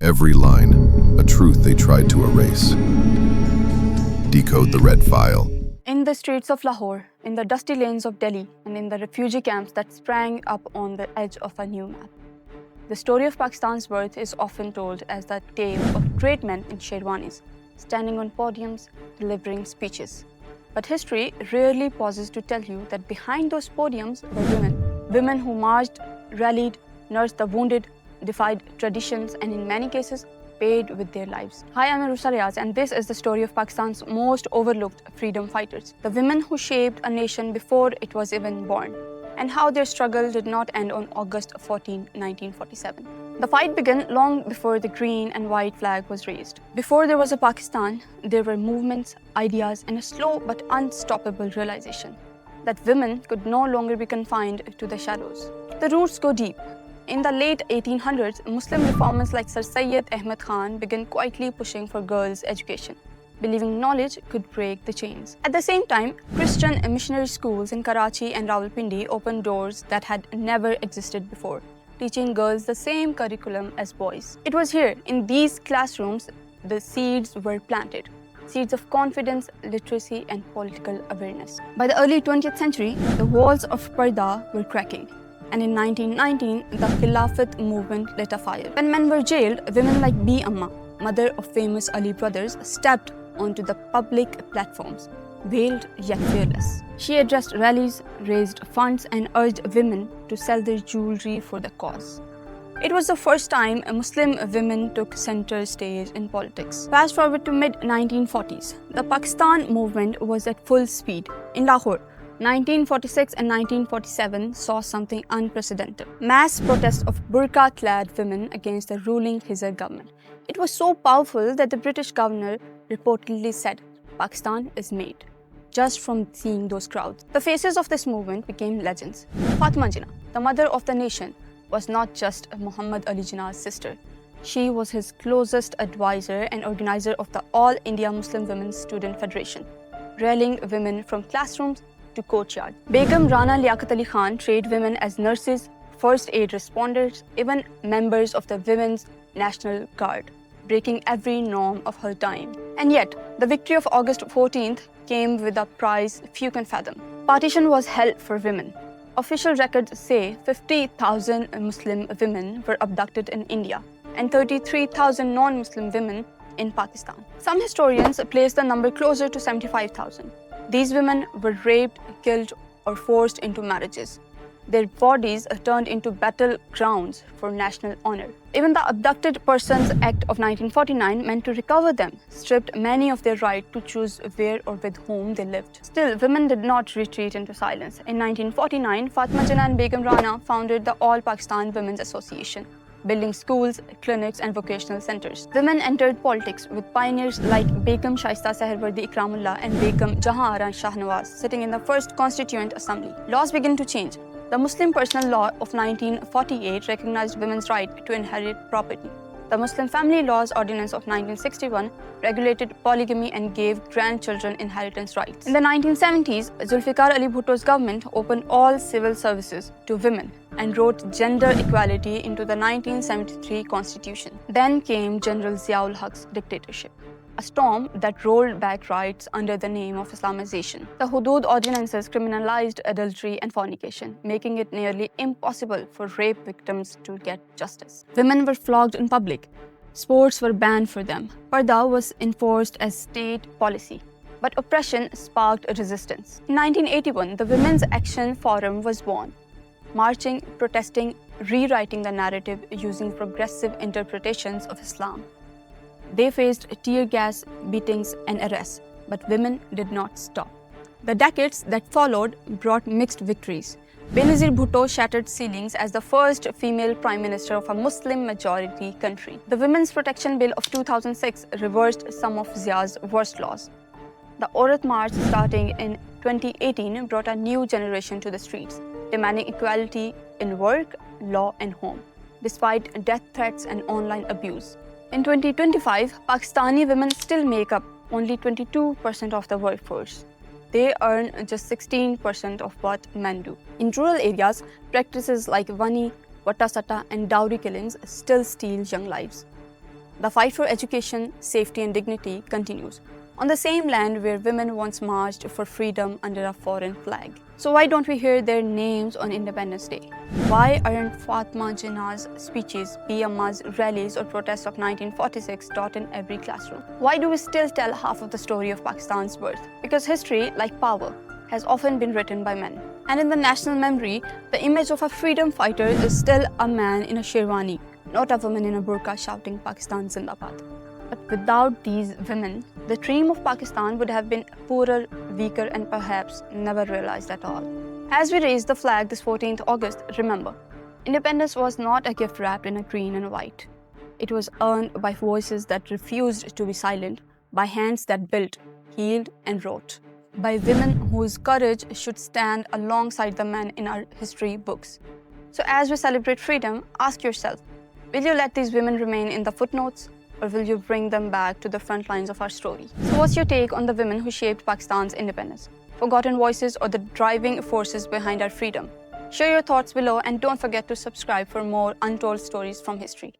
Every line, a truth they tried to erase. Decode the red file. In the streets of Lahore, in the dusty lanes of Delhi, and in the refugee camps that sprang up on the edge of a new map, the story of Pakistan's birth is often told as the tale of great men in sherwanis, standing on podiums, delivering speeches. But history rarely pauses to tell you that behind those podiums were women. Women who marched, rallied, nursed the wounded, defied traditions, and in many cases, paid with their lives. Hi, I'm Auroosa Riaz, and this is the story of Pakistan's most overlooked freedom fighters, the women who shaped a nation before it was even born, and how their struggle did not end on August 14, 1947. The fight began long before the green and white flag was raised. Before there was a Pakistan, there were movements, ideas, and a slow but unstoppable realization that women could no longer be confined to the shadows. The roots go deep. In the late 1800s, Muslim reformers like Sir Syed Ahmad Khan began quietly pushing for girls' education, believing knowledge could break the chains. At the same time, Christian missionary schools in Karachi and Rawalpindi opened doors that had never existed before, teaching girls the same curriculum as boys. It was here, in these classrooms, the seeds were planted. Seeds of confidence, literacy, and political awareness. By the early 20th century, the walls of Parda were cracking. And in 1919, the Filafit movement lit a fire. When men were jailed, women like Bi Amman, mother of famous Ali brothers, stepped onto the public platforms, veiled yet fearless. She addressed rallies, raised funds, and urged women to sell their jewelry for the cause. It was the first time Muslim women took center stage in politics. Fast forward to mid-1940s, the Pakistan movement was at full speed. In Lahore, 1946 and 1947 saw something unprecedented. Mass protests of burqa-clad women against the ruling Hizar government. It was so powerful that the British governor reportedly said, "Pakistan is made," just from seeing those crowds. The faces of this movement became legends. Fatima Jinnah, the mother of the nation, was not just Muhammad Ali Jinnah's sister. She was his closest advisor and organizer of the All India Muslim Women's Student Federation, rallying women from classrooms to courtyard. Begum Rana Liaquat Ali Khan trained women as nurses, first aid responders, even members of the Women's National Guard, breaking every norm of her time. And yet, the victory of August 14th came with a price few can fathom. Partition was hell for women. Official records say 50,000 Muslim women were abducted in India and 33,000 non-Muslim women in Pakistan. Some historians place the number closer to 75,000. These women were raped, killed, or forced into marriages. Their bodies turned into battlegrounds for national honor. Even the Abducted Persons Act of 1949 meant to recover them, stripped many of their right to choose where or with whom they lived. Still, women did not retreat into silence. In 1949, Fatima Jinnah and Begum Rana founded the All Pakistan Women's Association, building schools, clinics, and vocational centers. Women entered politics with pioneers like Begum Shaista Seherwardi Ikramullah and Begum Jahan Ara Shahnawaz sitting in the first Constituent Assembly. Laws began to change. The Muslim Personal Law of 1948 recognized women's right to inherit property. The Muslim Family Laws Ordinance of 1961 regulated polygamy and gave grandchildren inheritance rights. In the 1970s, Zulfikar Ali Bhutto's government opened all civil services to women and wrote gender equality into the 1973 Constitution. Then came General Ziaul Haq's dictatorship, a storm that rolled back rights under the name of Islamization. The Hudud ordinances criminalized adultery and fornication, making it nearly impossible for rape victims to get justice. Women were flogged in public. Sports were banned for them. Parda was enforced as state policy. But oppression sparked resistance. In 1981, the Women's Action Forum was born, marching, protesting, rewriting the narrative using progressive interpretations of Islam. They faced tear gas, beatings, and arrests, but women did not stop. The decades that followed brought mixed victories. Benazir Bhutto shattered ceilings as the first female prime minister of a Muslim-majority country. The Women's Protection Bill of 2006 reversed some of Zia's worst laws. The Aurat March starting in 2018 brought a new generation to the streets, demanding equality in work, law, and home, despite death threats and online abuse. In 2025, Pakistani women still make up only 22% of the workforce. They earn just 16% of what men do. In rural areas, practices like Vani, Vatta Satta, and dowry killings still steal young lives. The fight for education, safety and dignity continues on the same land where women once marched for freedom under a foreign flag. So why don't we hear their names on Independence Day? Why aren't Fatima Jinnah's speeches, Bi Amman's rallies or protests of 1946 taught in every classroom? Why do we still tell half of the story of Pakistan's birth? Because history, like power, has often been written by men. And in the national memory, the image of a freedom fighter is still a man in a sherwani, not a woman in a burqa shouting Pakistan Zindabad. But without these women, the dream of Pakistan would have been poorer, weaker and perhaps never realized at all. As we raise the flag this 14th August, remember, independence was not a gift wrapped in a green and white. It was earned by voices that refused to be silent, by hands that built, healed and wrote, by women whose courage should stand alongside the men in our history books. So as we celebrate freedom, ask yourself, will you let these women remain in the footnotes? Or will you bring them back to the front lines of our story? So what's your take on the women who shaped Pakistan's independence? Forgotten voices or the driving forces behind our freedom? Share your thoughts below and don't forget to subscribe for more untold stories from history.